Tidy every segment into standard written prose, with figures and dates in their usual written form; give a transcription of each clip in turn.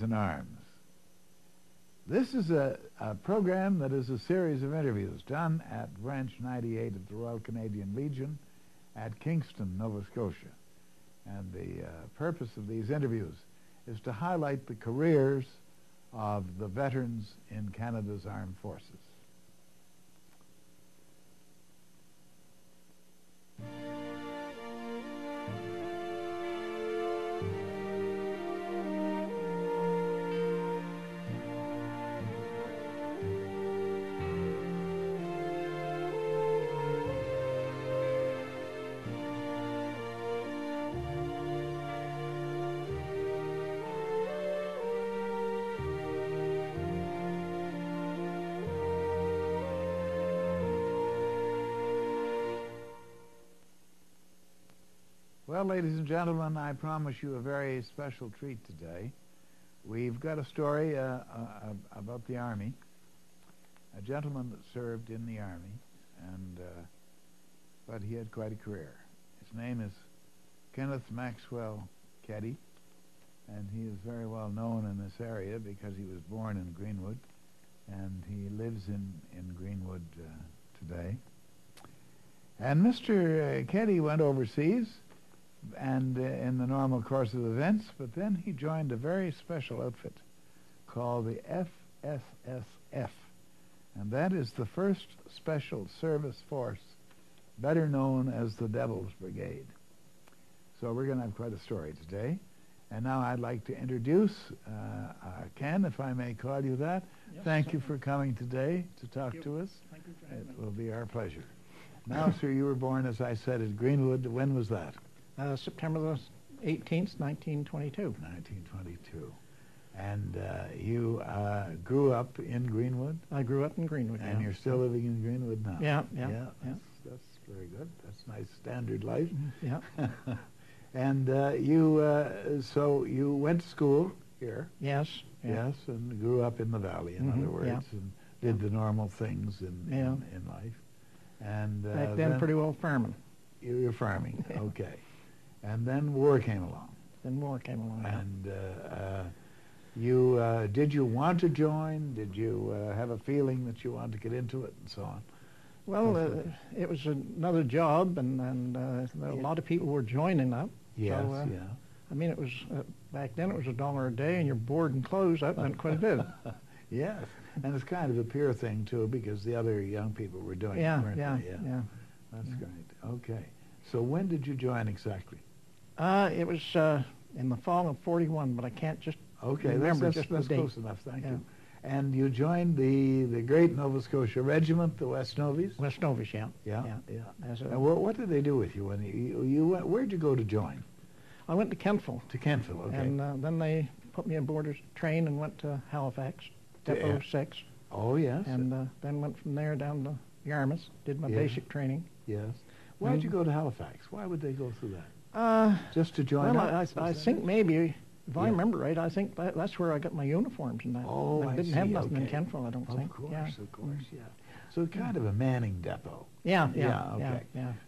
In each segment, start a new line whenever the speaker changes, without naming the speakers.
in Arms. This is a program that is a series of interviews done at Branch 98 of the Royal Canadian Legion at Kingston, Nova Scotia. And the purpose of these interviews is to highlight the careers of the veterans in Canada's armed forces. Well, ladies and gentlemen, I promise you a very special treat today. We've got a story about the Army, a gentleman that served in the Army, and but he had quite a career. His name is Kenneth Maxwell Keddy, and he is very well known in this area because he was born in Greenwood, and he lives in Greenwood today. And Mr. Keddy went overseas and in the normal course of events, but then he joined a very special outfit called the FSSF, and that is the first Special Service Force, better known as the Devil's Brigade. So we're going to have quite a story today. And now I'd like to introduce Ken, if I may call you that. Yes, thank you for coming today to talk to us.
Thank you for having me.
It will be our pleasure. Now, sir, you were born, as I said, at Greenwood. When was that?
September the 18th, 1922.
1922. And you grew up in Greenwood?
I grew up in Greenwood,
and you're still living in Greenwood now?
Yeah.
That's very good. That's nice standard life.
Yeah.
And so you went to school here?
Yes. Yeah.
Yes, and grew up in the valley, in other words, and did the normal things in life. And
back then pretty well farming.
You were farming, okay. And then war came along.
Then war came along.
And did you want to join? Did you have a feeling that you wanted to get into it and so on?
Well, it was another job, and a lot of people were joining up.
Yes,
so, I mean, it was back then it was $1 a day, and your board and clothes, that meant quite a bit.
Yes, and it's kind of a peer thing, too, because the other young people were doing it, weren't they?
Yeah.
That's great. Okay. So when did you join exactly?
It was in the fall of '41, but I can't just remember just the date.
That's close enough, thank you. And you joined the great Nova Scotia Regiment, the West Novies?
West Novies, yeah.
And what did they do with you when you went? Where'd you go to join?
I went to Kentville.
To Kentville, okay.
And then they put me aboard a train and went to Halifax, Depot 6.
Oh, yes.
And then went from there down to Yarmouth, did my basic training.
Yes. Why did you go to Halifax? Why would they go through that? Just to join up?
Well, I think maybe, if I remember right, I think that's where I got my uniforms and that.
Oh,
I didn't have nothing in Kentville, I don't think.
Of course, yeah. So kind of a manning depot.
Yeah.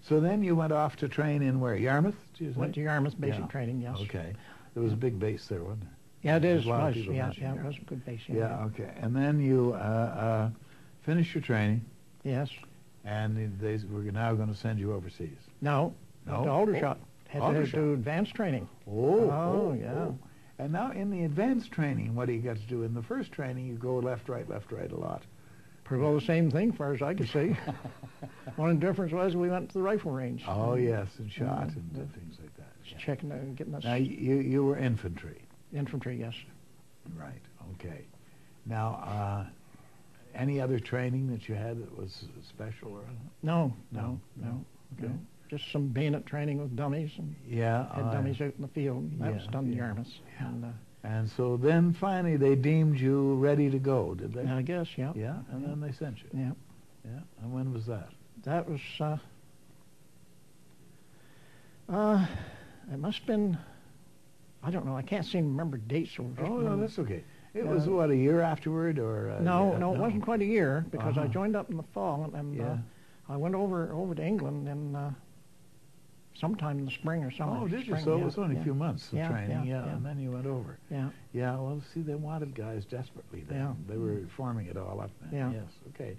So then you went off to train in where? Yarmouth?
Went to Yarmouth basic training, yes.
Okay. There was a big base there, wasn't there?
Yeah, it is. It was a good base.
Yeah, okay. And then you finished your training.
Yes.
And they were now going to send you overseas.
No. To Aldershot. Had to do advanced training.
Oh, yeah. And now in the advanced training, what do you got to do? In the first training, you go left, right a lot.
Pretty well the same thing, as far as I could see. One difference was we went to the rifle range.
Oh, yes, and shot and things like that.
Checking, getting us.
Now, you were infantry.
Infantry, yes.
Right, okay. Now, any other training that you had that was special or anything?
No.
Okay.
No. Just some bayonet training with dummies. And had dummies out in the field. That was done in Yarmouth.
And so then finally they deemed you ready to go, did they?
I guess, yeah.
Yeah, and then they sent you.
Yeah.
Yeah, and when was that?
That was, it must have been, I don't know, I can't seem to remember dates.
No, that's okay. It was, what, a year afterward, or?
No, it wasn't quite a year, because I joined up in the fall, and I went over to England in sometime in the spring or summer.
Oh, did you?
Spring,
So
yeah,
it was only
yeah.
a few months of
Yeah,
training,
yeah, yeah.
and then you went over.
Yeah.
Yeah, well, see, they wanted guys desperately then.
Yeah.
They were forming it all up then.
Yeah.
Yes, okay.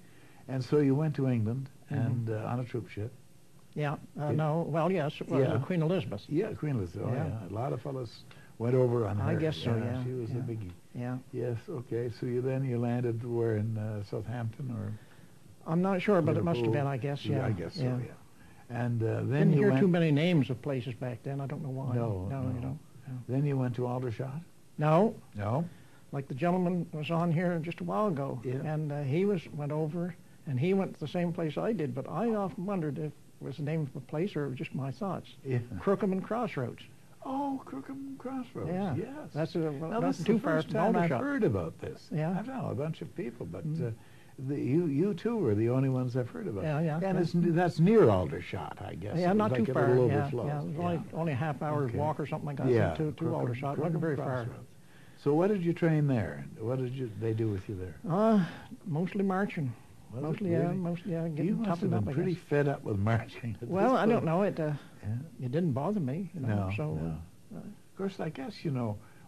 And so you went to England
Mhm.
and on a troop ship.
Yeah.
Did-
No, well, yes, it was
Yeah.
Queen Elizabeth.
Yeah, Queen Elizabeth. Oh,
Yeah.
yeah. A lot of fellas went over on her.
I guess so, yeah,
She was a
yeah.
biggie.
Yeah.
Yes, okay. So you landed where in Southampton or?
I'm not sure, but it must have
Liverpool?
been, I guess, yeah.
I guess so,
yeah.
yeah. And then
Didn't
you
hear
went,
too many names of places back then. I don't know why.
No,
no,
no.
you don't. No.
then you went to Aldershot?
No,
No?
like the gentleman was on here just a while ago,
Yeah.
and he went over, and he went to the same place I did, but I often wondered if it was the name of a place or just my thoughts.
Yeah.
Crookham and Crossroads.
Oh, Crookham Crossroads.
Yeah.
Yes.
That's
now,
not
this is
too
the
far
first
from
time I've
Aldershot.
heard about this.
Yeah.
I've known a bunch of people, but
Mm.
you two were the only ones I've heard about.
Yeah, yeah.
And that's near Aldershot, I guess.
Yeah,
It was
not
like
too
a
far.
little
Yeah,
overflow.
yeah. It was only a half hour's
Okay.
walk or something like that
Yeah,
to
Crookham-
Aldershot.
Crookham
Wasn't very far.
Crossroads. So what did you train there? What did they do with you there?
Mostly marching.
Was it
Mostly,
really?
getting
You must have
toughened up,
been
I
pretty
guess.
fed up with marching. at
Well,
this
I don't
point.
know.
Yeah.
It didn't bother me, you know.
No,
so,
no. Of course, I guess,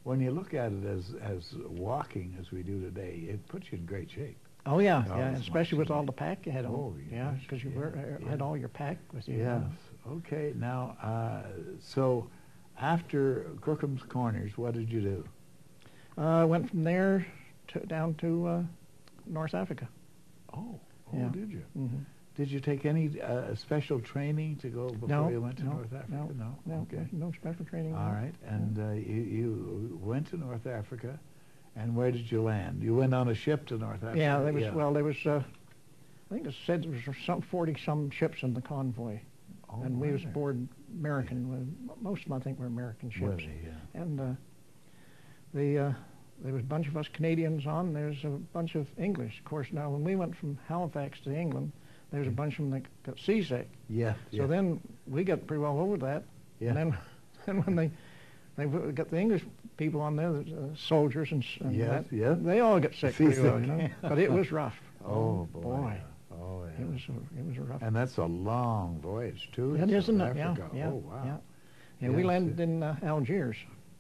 when you look at it as walking as we do today, it puts you in great shape.
oh yeah,
Oh,
yeah.
it's
Especially with
much-
all the pack you had on.
Oh,
yeah,
yes,
because you
yeah,
had
yeah.
all your pack with you.
Yes. Okay. Now, so after Crookham's Corners, what did you do?
Went from there down to North Africa.
Oh,
Yeah.
did you?
Mm-hmm.
Did you take any special training to go before
No,
you went to
no,
North Africa?
No,
Okay.
no special training.
All right. And you went to North Africa, and where did you land? You went on a ship to North Africa.
Yeah, there was. Well, there was. I think it said there was some 40-some ships in the convoy,
Oh,
and we
were
was
there?
aboard American. Most of them, I think, were American ships.
Were they? Yeah.
And there was a bunch of us Canadians on. There's a bunch of English. Of course, now when we went from Halifax to England, there was a bunch of them that got seasick.
Yeah.
So then we got pretty well over that.
Yeah.
And then when they got the English people on there, the soldiers and
Yes,
that,
yeah.
they all got sick pretty well, you know.
Seasick.
But it was rough.
Oh boy. Oh yeah.
It was rough.
And that's a long voyage too.
It
to
is, isn't
South
it? Yeah,
Africa.
yeah,
Oh wow.
yeah. Yeah, we
Yes,
landed in Algiers,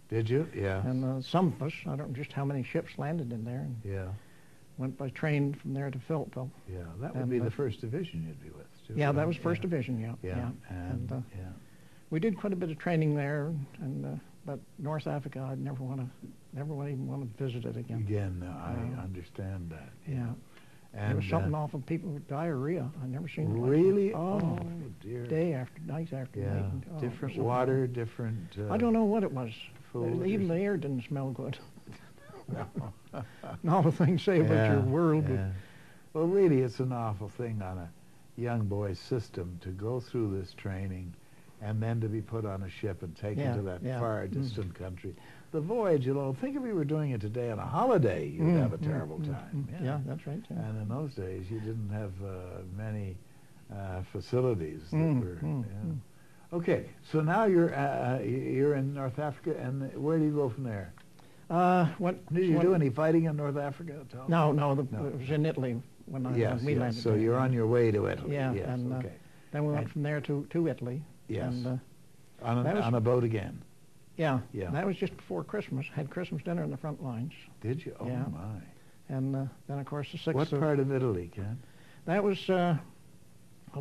Did you? Yeah.
and some of us, I don't know just how many ships landed in there, and
Yeah.
went by train from there to Philippeville.
Yeah. That would
And,
be the first division you'd be with. Too,
Yeah, that
right?
was First Division. Yeah,
Yeah.
And
yeah.
we did quite a bit of training there, and but North Africa, I'd never even want to visit it again.
Again, I understand that.
Yeah.
And
There was something awful. People with diarrhea. I never seen it like
Really?
that.
Oh dear.
Day after night after
Yeah.
night. and, oh,
Different
something-
water, different.
I don't know what it was.
food or
Even the air didn't smell good.
No.
And all the things say about your world.
Yeah. Well, really, it's an awful thing on a young boy's system to go through this training and then to be put on a ship and taken
Yeah,
to that
yeah.
far distant country. The voyage alone, think if we were doing it today on a holiday, you'd have a terrible time.
Yeah, that's right. Yeah.
And in those days, you didn't have many facilities that were. Yeah. Okay, so now you're in North Africa, and where do you go from there? Did you do any fighting in North Africa at all?
No,
No.
it was in Italy when
Yes,
we
yes.
landed.
So
there.
you're on your way to Italy.
Yeah,
Yes.
and
Okay.
then we went
And-
from there to Italy.
Yes.
And,
On
that was-
a boat again.
yeah,
Yeah.
that was just before Christmas. Had Christmas dinner in the front lines.
Did you? Oh
Yeah.
my.
And then, of course, the 6th
What
of...
part of Italy, Ken?
That was, well,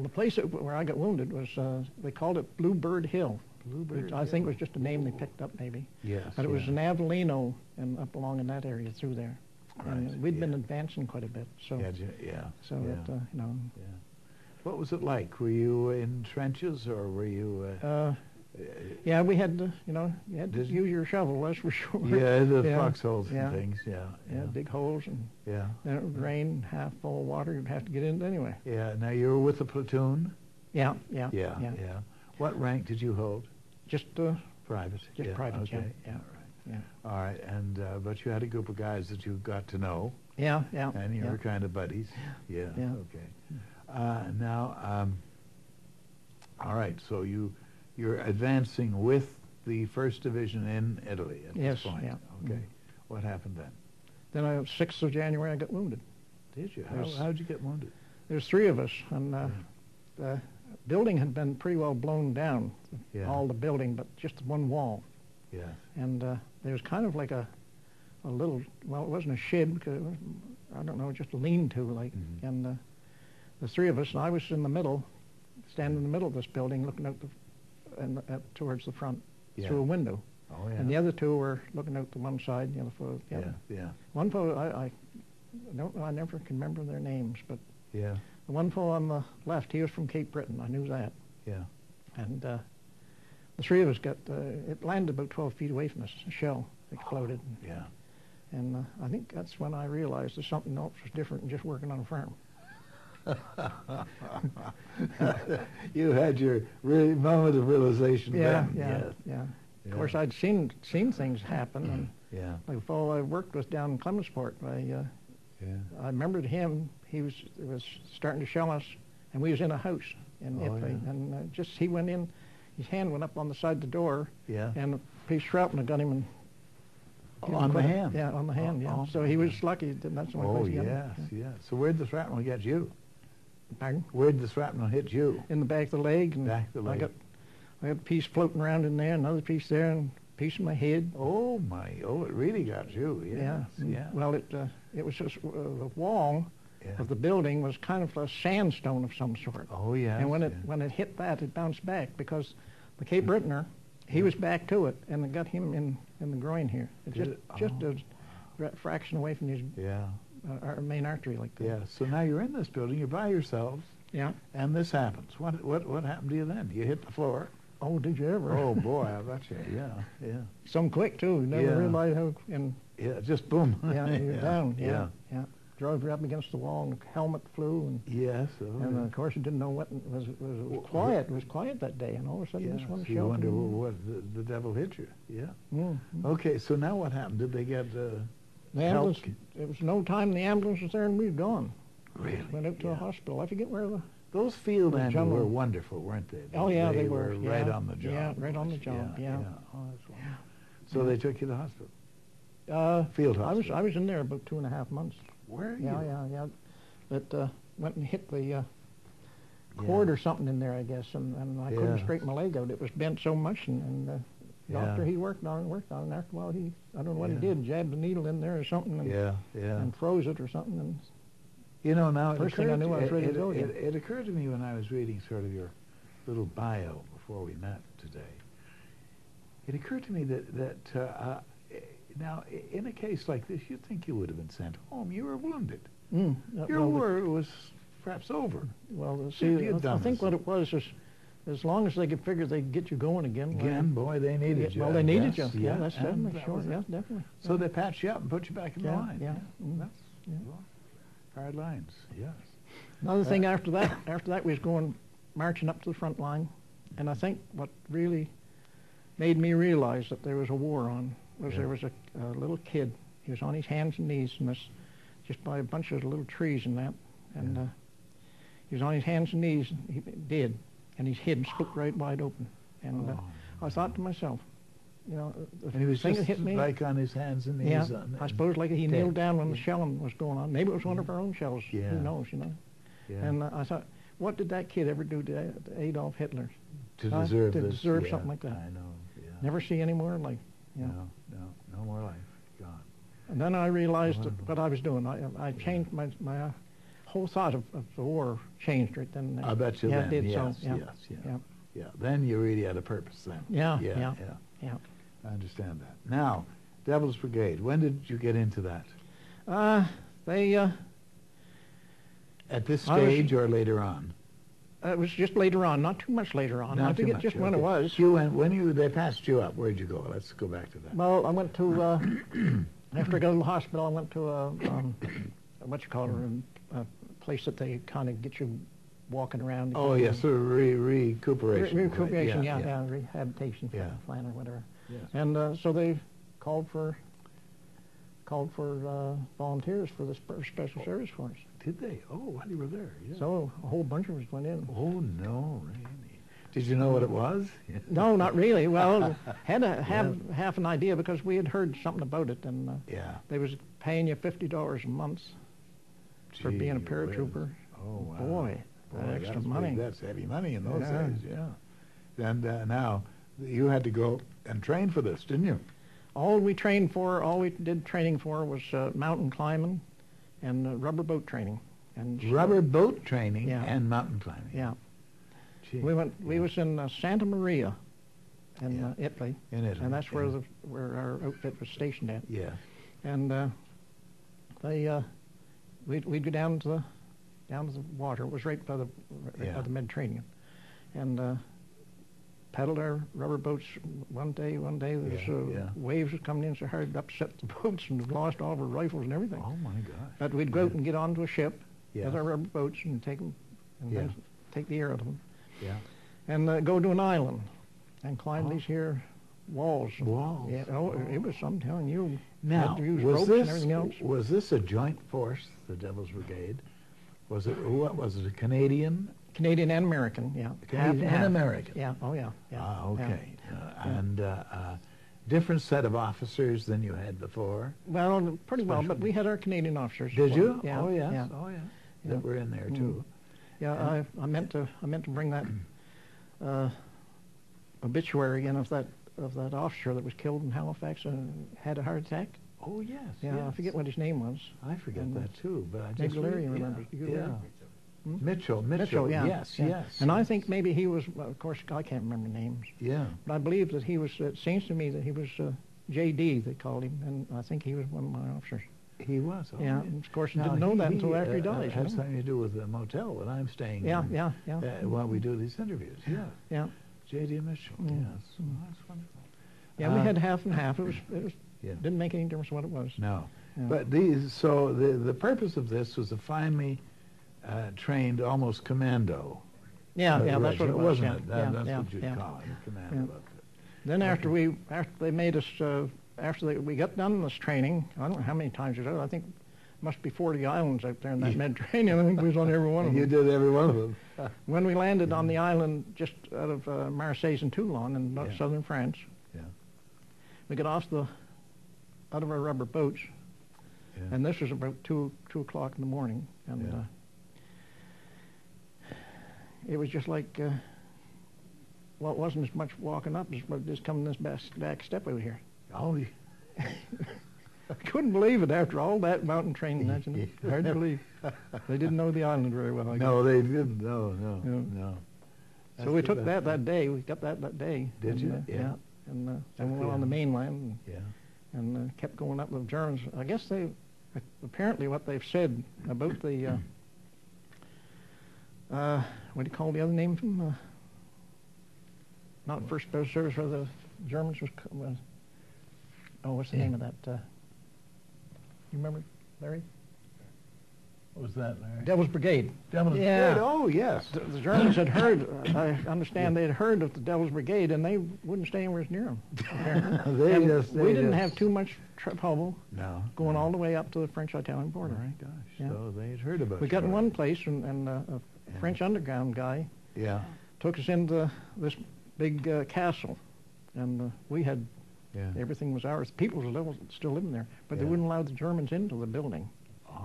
the place where I got wounded was, they called it Bluebird Hill.
Bluebird.
I think it was
Hill.
just a name they picked up, maybe.
Yes.
But it was
yeah.
in Avellino and up along in that area through there. And
Right,
we'd been
yeah.
advancing quite a bit, so
Yeah.
so
yeah.
that you know.
Yeah. What was it like? Were you in trenches or were you?
Yeah, we had to, you had to
Did you?
use your shovel, that's for sure.
Yeah, the
Yeah,
foxholes
yeah.
and things. Yeah.
Yeah, dig holes, and
Yeah.
then it would rain, half full of water, you'd have to get in it anyway.
Yeah. Now you were with the platoon.
Yeah.
Yeah. What rank did you hold?
Just
Private.
Just private,
Okay.
yeah.
All right.
yeah.
All right. And but you had a group of guys that you got to know,
Yeah.
and you
yeah.
were kind of buddies. Yeah.
Yeah.
Okay. Now, all right. So you're advancing with the First Division in Italy at
Yes,
this point.
yeah.
Okay.
Mhm.
What happened then?
Then on 6th of January, I got wounded.
Did you?
There's-
How'd you get wounded?
There's 3 of us, and building had been pretty well blown down,
Yeah.
all the building, but just one wall.
Yes.
And there was kind of like a little, well, it wasn't a shed, because it was, I don't know, just a lean-to, like.
Mhm.
And the three of us, and I was in the middle, standing in the middle of this building, looking out towards the front
Yeah.
through a window.
Oh, yeah.
And the other two were looking out to one side, the other fellow the other.
Yeah.
One fellow, I don't know, I never can remember their names, but
Yeah.
the one fellow on the left, he was from Cape Breton. I knew that.
Yeah.
And the three of us got, it landed about 12 feet away from us. A shell exploded.
Yeah.
And I think that's when I realized there's something else was different than just working on a farm.
You had your moment of realization
Yeah,
then.
yeah,
Yes.
yeah.
Yeah.
Of course, I'd seen things happen. And
Yeah.
like the fellow I worked with down in Clementsport,
Yeah.
I remembered him. It was starting to shell us, and we was in a house in
Oh,
Italy.
yeah.
And he went in, his hand went up on the side of the door,
Yeah.
and a piece of shrapnel got him in.
On the hand?
Yeah, on the hand, yeah.
Oh,
So he was lucky. That's the only
Oh,
place he got
yes,
him.
yes. So where'd the shrapnel get you?
Pardon?
Where'd the shrapnel hit you?
In the back of the leg. And
Back of the leg.
I got a piece floating around in there, another piece there, and a piece in my head.
Oh, my. Oh, it really got you. Yes. Yeah.
Well, it was just the wall
Yeah.
of the building was kind of a sandstone of some sort.
Oh, yes.
And when
yeah.
it hit that, it bounced back because the Cape Bretoner, he was back to it, and it got him in the groin here. It
Did
just
it?
a fraction away from his
Yeah.
our main artery, like that.
Yeah. So now you're in this building, you're by yourselves,
Yeah.
and this happens. What happened to you then? You hit the floor.
Oh, did you ever?
Oh, boy, I bet you. Yeah. Yeah.
Some quick too. You never
Yeah.
realized how. And
Yeah, just boom.
yeah, you're down.
Yeah.
Yeah. Yeah. Drove right up against the wall, and the helmet flew, and
Yes. Oh,
and
yeah.
of course you didn't know what it was. It was quiet. It was quiet that day, and all of a sudden this one
So you
shell.
wonder what the devil hit you. Yeah.
Mm.
Okay, so now what happened? Did they get
The
help?
ambulance. It was no time. The ambulance was there, and we were gone.
Really?
Went out to a
Yeah.
hospital. I forget where the.
Those field
The
animals
jungle.
were wonderful, weren't they?
Oh yeah, they were.
right
yeah.
on the job.
Yeah, right on the job. Yeah.
Oh, that's wonderful. So they took you to the hospital, field
I
hospital.
was in there about 2.5 months.
Where are you?
Yeah. But went and hit the cord or something in there, I guess, and I couldn't
Yeah.
straighten my leg out. It was bent so much, and the doctor,
Yeah.
he worked on it, and after a while I don't know what he
Yeah.
did, jabbed a needle in there or something, and,
Yeah.
and froze it or something. And
You know, now
First thing I knew, I was ready to go again.
It occurred to me when I was reading sort of your little bio before we met today. It occurred to me that now, in a case like this, you'd think you would have been sent home. You were wounded. Your
well,
war was perhaps over.
well, see,
you'd
I
done
think
this.
what it was is, as long as they could figure they'd get you going again.
Again, boy, they needed you.
Well,
I
they needed
guess.
you. Yeah, that's
and
definitely
that
sure.
was it.
Yeah, definitely.
So they patched you up and put you back in the
Yeah,
line.
yeah. Mm.
That's
Yeah.
well, hard lines. Yes.
Another thing after that we was going marching up to the front line, and I think what really made me realize that there was a war on was there was a little kid. He was on his hands and knees in this, just by a bunch of little trees and that, and he was on his hands and knees, and he dead, and his head split right wide open. And I thought to myself, you know, the
And he was
thing
just
that hit me.
like on his hands and knees.
Yeah, I suppose like he
dead.
kneeled down when the shelling was going on. Maybe it was one of our own shells.
Yeah.
Who knows, you know?
Yeah.
And I thought, what did that kid ever do to Adolf Hitler?
to
Huh?
deserve
To
this.
deserve
yeah,
something like that.
I know. Yeah.
Never see any more like, you know.
No more life. Gone.
And then I realized that
Wonderful.
what I was doing. I changed my whole thought of the war changed right then and there.
I bet you
yeah,
then.
it did.
Yes,
so, yeah,
yes, yeah.
yeah,
Yeah. Then you really had a purpose then.
Yeah,
Yeah.
yeah.
I understand that. Now, Devil's Brigade. When did you get into that?
They.
At this
I was-
stage or later on?
It was just later on, not too much later on.
Not
I
too
forget
much,
just when it
okay.
was.
You went, they passed you up. Where'd you go? Let's go back to that.
Well, I went to after I got to the hospital. I went to a what you call it, a place that they kind of get you walking around.
Oh yes, sort of recuperation. right,
Recuperation, yeah, rehabilitation plan or whatever.
Yes.
And so they called for volunteers for the special service force.
Did they? Oh, while you were there. Yeah.
So a whole bunch of us went in.
Oh no, really? Did you know what it was?
No, not really. Well, had a half an idea because we had heard something about it, and
Yeah.
they was paying you $50 a month for
Gee
being a
whiz.
paratrooper.
Oh wow.
Boy, extra
that's
money.
That's heavy money in those
Yeah.
days, yeah. And now you had to go and train for this, didn't you?
All we did training for was mountain climbing and rubber boat training. And
Rubber boat training
Yeah.
and mountain climbing.
Yeah.
Gee,
We was in Santa Maria in
Yeah.
Italy.
In Italy,
And that's
yeah.
where our outfit was stationed at.
Yeah.
And we'd go down to the water. It was right by the Mediterranean, and paddled our rubber boats. One day there was waves was coming in so hard it upset the boats and lost all of our rifles and everything.
Oh my gosh.
But we'd go out and get onto a ship
Yes.
with our rubber boats and take them, and
Yeah.
then take the air out of them,
Yeah.
and go to an island and climb these here walls.
Walls.
Yeah. Oh, it was. I'm telling you.
Now,
had to use
was
ropes
this
and everything else.
was this a joint force, the Devil's Brigade? Was it what was it? A Canadian?
Canadian and American, yeah.
Canadian and American.
Yeah. Oh, yeah. Yeah.
Ah, okay.
Yeah.
And different set of officers than you had before.
Well, pretty well,
Special.
but we had our Canadian officers. as
Did
well.
you?
Yeah.
Oh yes.
Yeah.
Oh yeah.
Yeah.
That were in there too.
Yeah. I meant to bring that obituary in of that officer that was killed in Halifax and had a heart attack.
Oh yes.
Yeah.
yes.
I forget what his name was.
I forget
And,
that too, but I just
maybe Larry
yeah,
remembers. Do you
Yeah.
remember? Hmm?
Mitchell.
Mitchell, yeah.
Yes.
yeah.
Yes.
And I think maybe he was. Of course, I can't remember names.
Yeah.
But I believe that he was. It seems to me that he was J.D. They called him, and I think he was one of my officers.
He was. Oh,
Yeah, and of course, I
Now,
didn't know that until after he died.
Has
you know?
something to do with the motel that I'm staying
Yeah,
in.
yeah, yeah.
While we do these interviews. Yeah.
Yeah,
J.D. Mitchell.
Mm.
Yes. Oh, that's wonderful.
yeah. We had half and half. It was
Yeah.
didn't make any difference what it was.
No.
Yeah.
But the purpose of this was to find me trained almost commando.
Yeah, yeah. That's what it was.
Wasn't
Yeah,
it?
yeah,
That's
yeah,
what you'd
yeah.
call it, commando
Yeah.
outfit.
Then after they made us we got done this training. I don't know how many times it was. I think must be 40 islands out there in that Mediterranean. I think we was on every one of
And
them.
you did every one of them.
When we landed on the island just out of Marseille and Toulon in
Yeah.
southern France,
Yeah.
we got out of our rubber boats,
Yeah.
and this was about 2 o'clock in the morning, and
Yeah.
it was just like, well, it wasn't as much walking up as just coming this back step out here.
Oh,
I couldn't believe it after all that mountain training. That's hard to believe. They didn't know the island very well. I guess.
no, they didn't. No.
Yeah.
No.
So we took that day. We got that day.
Did
and,
you?
Yeah. And we went
Yeah.
on the mainland
Yeah.
and kept going up with the Germans. I guess apparently what they've said about the, what do you call the other name from them? Not first special service, where the Germans was, what's the name of that? You remember, Larry?
What was that, Larry?
Devil's Brigade.
Devil's
Yeah.
Brigade. Oh, yes.
The Germans had heard, I understand they'd heard of the Devil's Brigade, and they wouldn't stay anywhere near them.
They
And
just-
we
they
didn't
just-
have too much trouble
No.
going
no.
all the way up to the French-Italian border.
My gosh.
Yeah.
So they had heard about
We
you.
got in one place, and a French underground guy
Yeah.
took us into this big castle, and we had
Yeah.
everything was ours. People were still living there, but they
Yeah.
wouldn't allow the Germans into the building,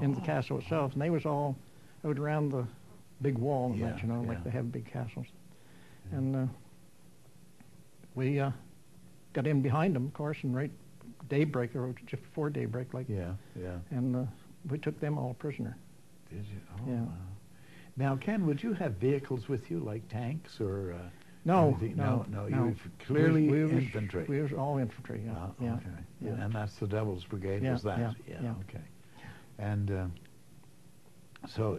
into the castle itself, and they was all out around the big wall and that,
Yeah,
you know, like
yeah.
they have big castles.
Yeah.
And we got in behind them, of course, and right daybreak, or just before daybreak, like,
Yeah. Yeah.
and we took them all prisoner.
Did you? Oh,
Yeah.
wow. Now, Ken, would you have vehicles with you, like tanks or?
No,
anything?
no,
No.
no.
You were clearly
we was,
infantry.
We was all infantry, yeah.
Ah,
yeah.
okay.
yeah.
And that's the Devil's Brigade.
Yeah,
Was that?
yeah.
Okay. And so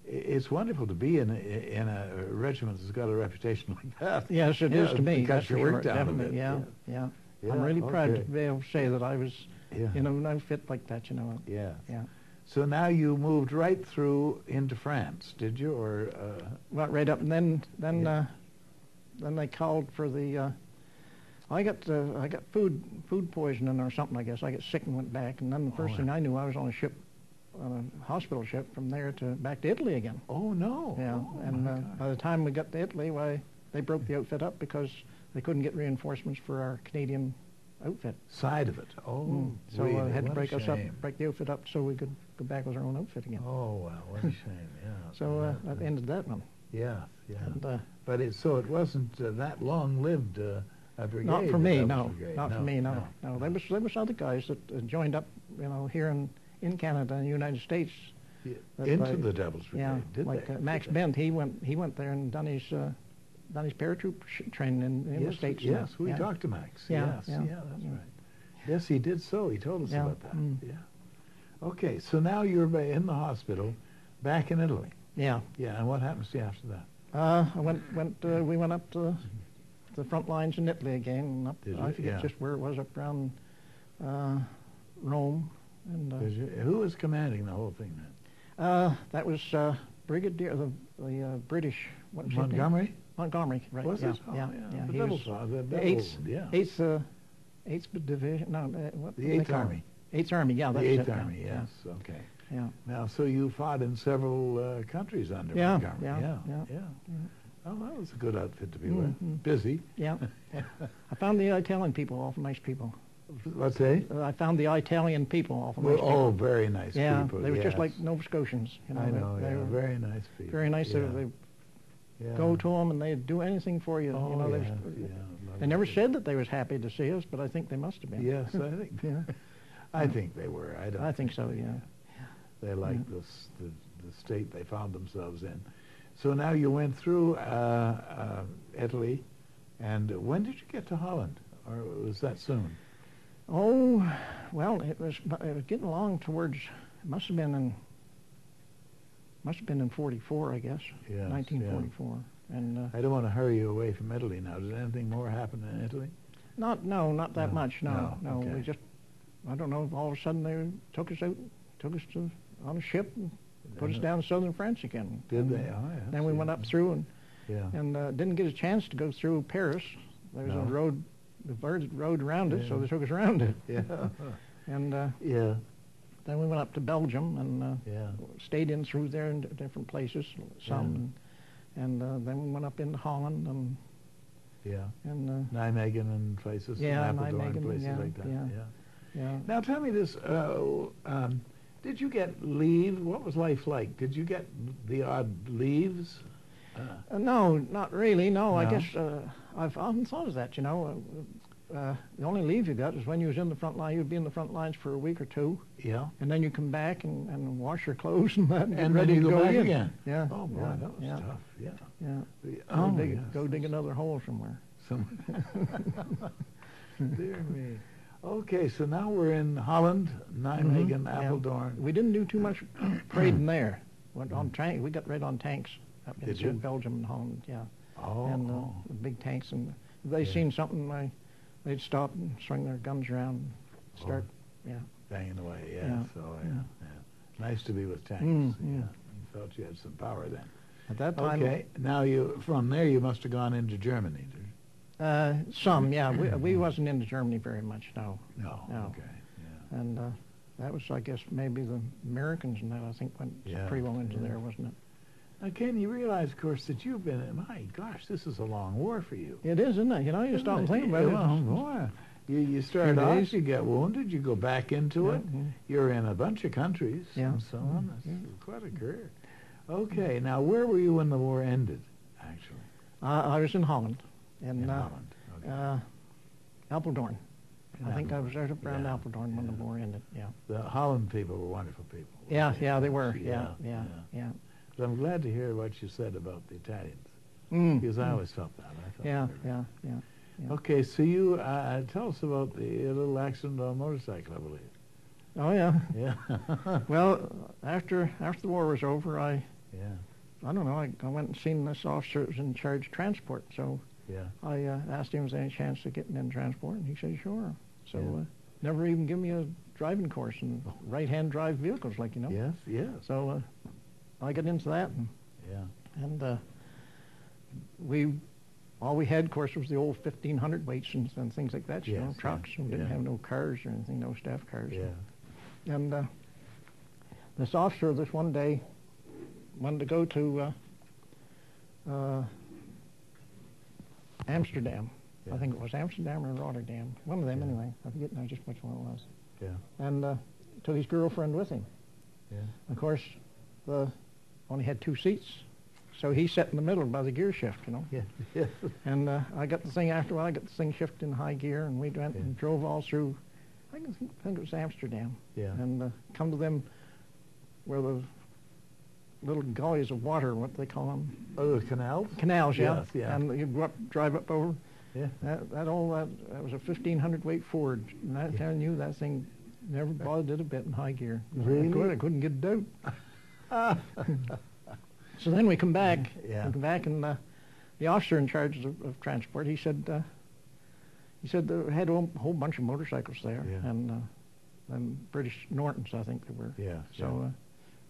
it's wonderful to be in a regiment that's got a reputation like that.
Yes, it is to me.
Because
that's
you
for
worked
sure,
down a
definitely,
bit.
yeah, yeah.
Yeah,
I'm really proud
okay.
to be able to say that I was
Yeah.
in an outfit like that, you know.
Yeah.
Yeah.
So now you moved right through into France, did you? Or
Well, right up, and then
Yeah.
then they called for the. I got food poisoning or something. I guess I got sick and went back, and then the first
Oh,
thing
yeah.
I knew, I was on a ship, on a hospital ship from there to back to Italy again.
oh no.
Yeah,
Oh,
and
my gosh.
by the time we got to Italy, why they broke the outfit up because they couldn't get reinforcements for our Canadian outfit.
Side of it. Oh,
So
really?
had to
What a
break us up,
shame.
break the outfit up so we could go back with our own outfit again.
Oh, well, what a shame, yeah.
So that ended that one.
Yeah, yeah.
And,
But so it wasn't that long-lived a brigade.
not for
the
me,
Devil's
no.
Brigade.
Not for me, no. No, there was other guys that joined up, here in Canada and the United States.
Yeah,
But
into the Devil's Brigade,
Yeah,
did
like
they?
Max
Did they?
Bent, he went there and done his paratroop training in the States. and
Yes,
that.
we
Yeah.
talked to Max.
Yeah,
Yes,
yeah,
yeah, that's
yeah.
right. Yes, he did so. He told us
Yeah,
about that.
mm.
Yeah. Okay, so now you're in the hospital, back in Italy.
Yeah.
Yeah, and what happens to you after that?
We went up to the front lines in Italy again. And up,
Did you?
I forget
Yeah.
just where it was, up around Rome. And
Who was commanding the whole thing then?
that was Brigadier, the British. What was his name?
Montgomery?
Montgomery, right?
Was
yeah,
it? Oh,
yeah, yeah.
The
He
Devil
was
Saw, the
the
Devil, yeah.
Eighth Division. No, what
The
do they
8th
call it?
Army.
8th Army. Yeah,
The
that's
8th
it. yeah,
Army, yes, okay.
Yeah.
Now, so you fought in several countries under
Yeah,
Montgomery.
yeah,
yeah.
yeah.
Oh, that was a good outfit to be
Mhm.
with. Busy.
Yeah. I found the Italian people awful nice people.
What's that?
I found the Italian people awful
Well,
nice people.
oh, very nice
Yeah,
people.
they were just
yes.
like Nova Scotians.
I know,
they
yeah,
were
very nice people.
very nice.
Yeah.
They
yeah.
go to them and they'd do anything for you.
Oh,
They,
yeah, yeah,
they never
lovely.
said that they was happy to see us, but I think they must have been.
Yes, I think.
Yeah.
I think they were. I don't.
I think so. Yeah.
They liked the state they found themselves in. So now you went through Italy, and when did you get to Holland, or was that soon?
Oh, well, it was getting along towards. It must have been in '44, I guess.
Yes,
1944. And
I don't want to hurry you away from Italy now. Did anything more happen in Italy?
not that
No,
much. No.
okay.
We just, I don't know. All of a sudden they took us on a ship and put us down in southern France again.
Did
And
they? Oh, yeah.
Then we went up through
Yeah.
and didn't get a chance to go through Paris. There was
No.
a road, the road around it, so
Yeah.
they took us around it.
Yeah.
And
Yeah.
then we went up to Belgium and
Yeah.
stayed in through there in different places, some, and then we went up into Holland
Yeah.
and
Nijmegen and places.
Yeah,
Apeldoorn,
Nijmegen,
places
yeah,
like that.
yeah.
Yeah.
yeah.
Now tell me this. Did you get leave? What was life like? Did you get the odd leaves?
No, not really. No, I
No?
guess I've often thought of that. The only leave you got is when you was in the front line. You'd be in the front lines for a week or two,
Yeah.
and then you come back and wash your clothes and that, and get
And
ready
then you
to
go back
in.
again.
Yeah.
Oh boy,
yeah,
that was
yeah,
tough. Yeah.
Yeah.
Oh,
dig,
yes.
go dig another hole somewhere.
Dear me. Okay, so now we're in Holland, Nijmegen,
Yeah.
Apeldoorn.
We didn't do too much parading there. Went on tank. We got right on tanks up in
Did you?
Belgium and Holland. Yeah.
Oh,
And
oh.
the big tanks, and if they
Yeah.
seen something, they'd stop and swing their guns around and start. Yeah.
Banging away, yeah.
Yeah.
So,
Yeah.
yeah. Nice to be with tanks.
Yeah.
You felt you had some power then.
At that time,
Okay, now from there you must have gone into Germany.
some, yeah. We wasn't into Germany very much, no.
No,
No.
okay, yeah.
And that was, I guess, maybe the Americans and that, I think, went
Yeah,
pretty well into
yeah.
there, wasn't it?
Now, Ken, you realize, of course, that you've been, my gosh, this is a long war for you.
It is, isn't it? You
Isn't
stop and
it?
think about it.
Well, boy, you start
Few
off,
days.
you get wounded, you go back into
Yeah,
it.
yeah.
You're in a bunch of countries
Yeah.
and so on. That's
Yeah.
quite a career. Okay, now where were you when the war ended, actually?
I was in Holland,
In Holland. Okay.
Apeldoorn. I think I was right up around
Yeah,
Apeldoorn when the
yeah.
war ended. Yeah.
The Holland people were wonderful people.
Yeah,
weren't
yeah, they were. Yeah,
Yeah,
yeah.
But I'm glad to hear what you said about the Italians,
Mm,
because I
mm.
always felt that. I thought
Yeah,
they were-
yeah. Yeah.
Okay, so you tell us about the little accident on a motorcycle, I believe.
Oh yeah.
Yeah.
Well, after the war was over, I
Yeah.
don't know. I went and seen this officer that was in charge of transport. So
Yeah.
I asked him if there was any chance of getting in transport, and he said sure. So
Yeah.
never even give me a driving course in right-hand drive vehicles, like
Yes. Yes.
So I got into that,
Yeah.
and all we had, of course, was the old 1500 weights and things like that.
Yes,
Trucks.
yeah,
We didn't
yeah.
have no cars or anything, no staff cars.
Yeah.
And this officer this one day wanted to go to Amsterdam.
Yeah.
I think it was Amsterdam or Rotterdam. One of them, anyway. I forget now just which one it was.
Yeah.
And took his girlfriend with him.
Yeah.
Of course, only had 2 seats, so he sat in the middle by the gear shift, you know.
Yeah. Yeah.
And I got the thing after a while. I got the thing shifted in high gear, and we went and drove all through. I think it was Amsterdam.
Yeah.
And come to them where the little gullies of water, what they call them.
Oh, the canals?
Canals, yeah.
Yes, yeah.
And you go up, drive up over.
Yeah.
That was a 1,500 weight Ford, and I'm telling you, that thing never bothered it a bit in high gear.
Really?
I couldn't get it out. So then we come back.
Yeah.
We come back, and the officer in charge of transport, he said they had a whole bunch of motorcycles there,
Yeah.
and British Nortons, I think they were.
Yeah.
So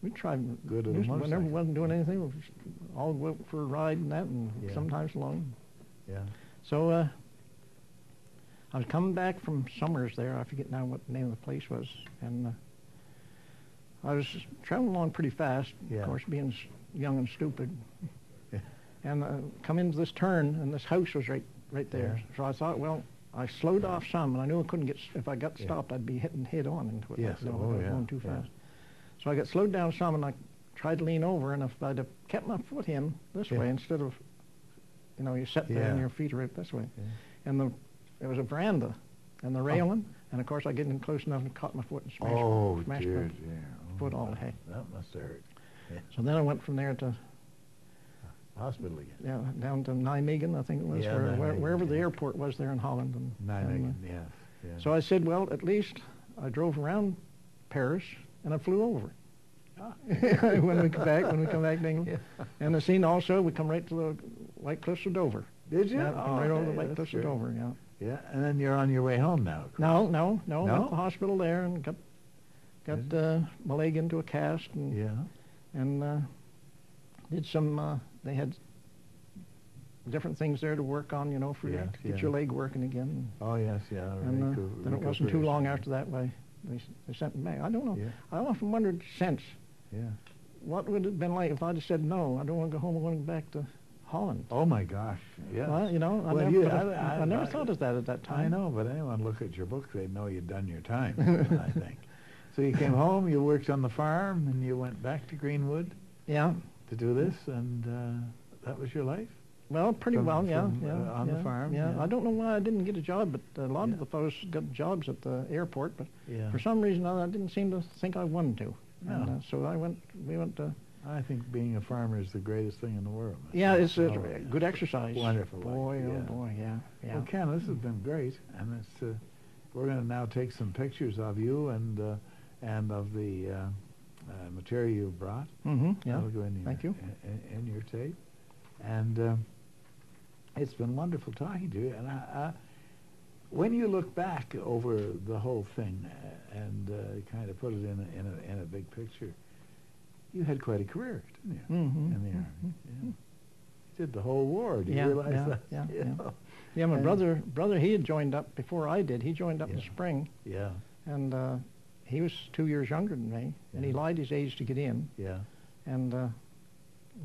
we tried.
Good at a
Whenever
motorcycle.
we wasn't doing anything, we just all go out for a ride and that, and
Yeah.
sometimes alone.
Yeah.
So I was coming back from Summers there. I forget now what the name of the place was, and I was traveling along pretty fast.
Yeah.
Of course, being young and stupid.
Yeah.
And come into this turn, and this house was right there.
Yeah.
So I thought, well, I slowed off some, and I knew I couldn't get. If I got
Yeah.
stopped, I'd be hitting head on into it.
Yes.
You know,
Oh,
I was
yeah.
going too
Yeah.
fast. So I got slowed down some, and I tried to lean over, and if I'd have kept my foot in this
Yeah.
way instead of, you sit there
Yeah.
and your feet are out this way,
Yeah.
and there was a veranda and the railing, and of course I get in close enough and caught my foot and smashed,
Oh,
smashed
dear,
my
dear.
foot all the hay.
That must have hurt.
So then I went from there to
Hospital again.
down to Nijmegen, I think it was,
Yeah,
or
Nijmegen,
wherever the
yeah.
airport was there in Holland. And
Nijmegen, yes. Yeah.
so I said, well, at least I drove around Paris and I flew over.
Ah.
when we come back to England.
Yeah.
And the scene also, we come right to the White Cliffs of Dover.
Did you?
Yeah, come right over the
okay,
White
that's
Cliffs
great.
of Dover, yeah.
Yeah, and then you're on your way home now. of course.
No,
No?
went to the hospital there and got my leg into a cast and
Yeah.
and did some. They had different things there to work on, for
Yeah,
to get
yeah.
your leg working again.
Oh, yes, yeah.
And then it wasn't too long
recuperation.
after that they sent me back. I don't know.
Yeah.
I often wondered since
Yeah.
what would it have been like if I'd have said no. I don't want to go home. I want to go back to Holland.
Oh, my gosh. Yeah.
Well, I
Well,
never,
you-
I never thought of that at that time.
I know, but anyone look at your book, they'd know you'd done your time, I think. So you came home, you worked on the farm, and you went back to Greenwood
Yeah.
to do this, and that was your life?
Well, pretty
From-
well, yeah,
from,
yeah.
on the
yeah,
farm,
Yeah.
yeah.
I don't know why I didn't get a job, but a lot
Yeah.
of the fellows got jobs at the airport, but
Yeah.
for some reason I didn't seem to think I wanted to.
No.
And, so we went to.
I think being a farmer is the greatest thing in the world.
Yeah, it's a
Oh, yeah.
good exercise.
Wonderful
Boy,
life,
oh
yeah.
boy, yeah.
Well, Ken, this has been great, and we're going to now take some pictures of you and of the material you brought.
Mm-hmm. Yeah.
That'll go in your,
Thank you.
in your tape. And it's been wonderful talking to you. And when you look back over the whole thing and kind of put it in a big picture, you had quite a career, didn't you?
Mm-hmm.
In the army. Yeah. You did the whole war. Do you
Yeah,
realize
yeah,
that?
yeah,
You
yeah.
know?
Yeah, my
And-
brother, he had joined up before I did. He joined up in the
Yeah.
spring,
Yeah.
and he was 2 years younger than me, and he
Yeah.
lied his age to get in.
Yeah.
And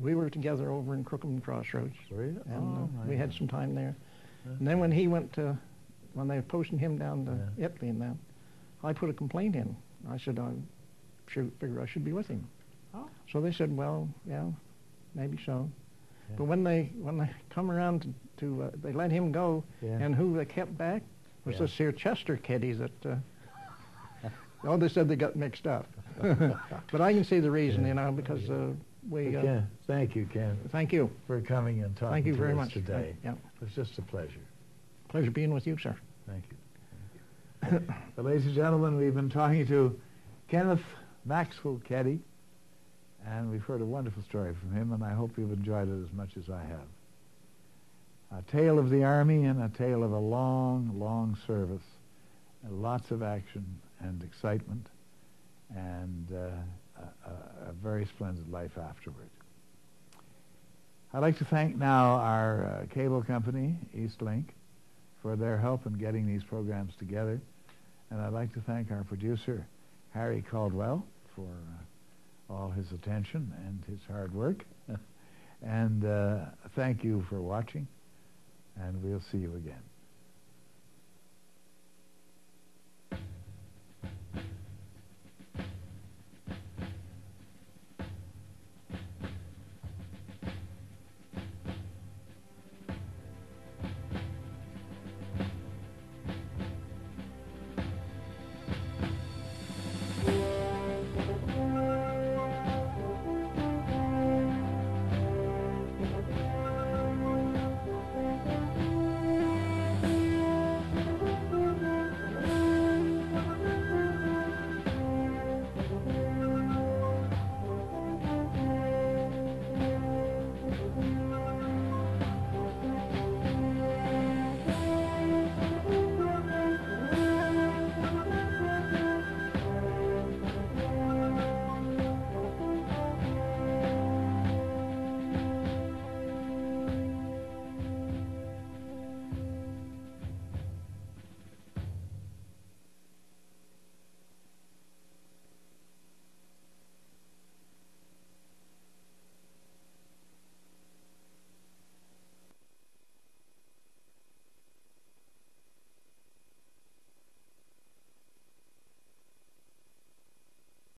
we were together over in Crookham Crossroads,
Were you?
and
Oh, my
we had
God.
some time there.
That's
And then when he went to, when they were posting him down to
Yeah.
Italy and that, I put a complaint in. I said I figure I should be with him.
Oh.
So they said, well, yeah, maybe so.
Yeah.
But when they come around to they let him go,
Yeah.
and who they kept back was
Yeah.
this here Chester Keddy that. Oh, they said they got mixed up. But I can see the reason,
Yeah.
because we.
Ken, thank you, Ken,
Thank you.
for coming and talking
Thank you
to
very
us
much
today.
Yeah,
It was just a pleasure.
pleasure being with you, sir.
Thank you. Thank you. Well, ladies and gentlemen, we've been talking to Kenneth Maxwell Keddy, and we've heard a wonderful story from him, and I hope you've enjoyed it as much as I have. A tale of the Army and a tale of a long, long service, and lots of action and excitement, and a very splendid life afterward. I'd like to thank now our cable company, Eastlink, for their help in getting these programs together. And I'd like to thank our producer, Harry Caldwell, for all his attention and his hard work. And thank you for watching, and we'll see you again.